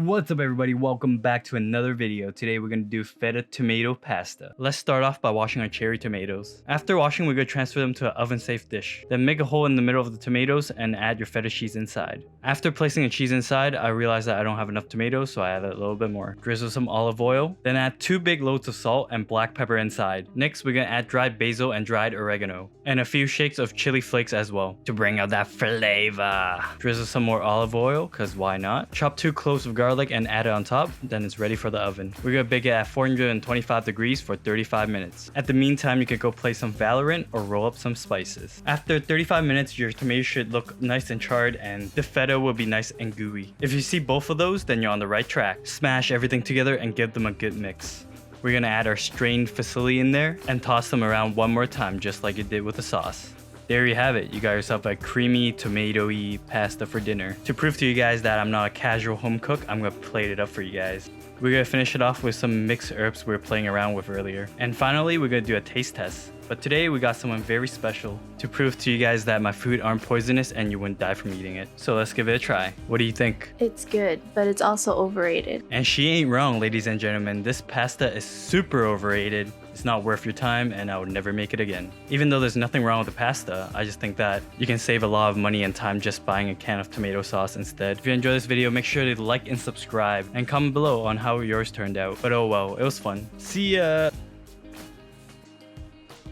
What's up everybody, welcome back to another video. Today we're going to do feta tomato pasta. Let's start off by washing our cherry tomatoes. After washing, we're going to transfer them to an oven safe dish. Then make a hole in the middle of the tomatoes and add your feta cheese inside. After placing the cheese inside, I realized that I don't have enough tomatoes, so I added a little bit more. Drizzle some olive oil, then add 2 big loads of salt and black pepper inside. Next, we're going to add dried basil and dried oregano, and a few shakes of chili flakes as well to bring out that flavor. Drizzle some more olive oil, cause why not? Chop 2 cloves of garlic and add it on top, then it's ready for the oven. We're gonna bake it at 425 degrees for 35 minutes. At the meantime, you can go play some Valorant or roll up some spices. After 35 minutes, your tomato should look nice and charred and the feta will be nice and gooey. If you see both of those, then you're on the right track. Smash everything together and give them a good mix. We're gonna add our strained fusilli in there and toss them around one more time, just like it did with the sauce. There you have it. You got yourself a creamy, tomatoey pasta for dinner. To prove to you guys that I'm not a casual home cook, I'm gonna plate it up for you guys. We're gonna finish it off with some mixed herbs we were playing around with earlier. And finally, we're gonna do a taste test. But today we got someone very special to prove to you guys that my food aren't poisonous and you wouldn't die from eating it. So let's give it a try. What do you think? It's good, but it's also overrated. And she ain't wrong, ladies and gentlemen. This pasta is super overrated. It's not worth your time and I would never make it again. Even though there's nothing wrong with the pasta, I just think that you can save a lot of money and time just buying a can of tomato sauce instead. If you enjoyed this video, make sure to like and subscribe and comment below on how yours turned out. But oh well, it was fun. See ya!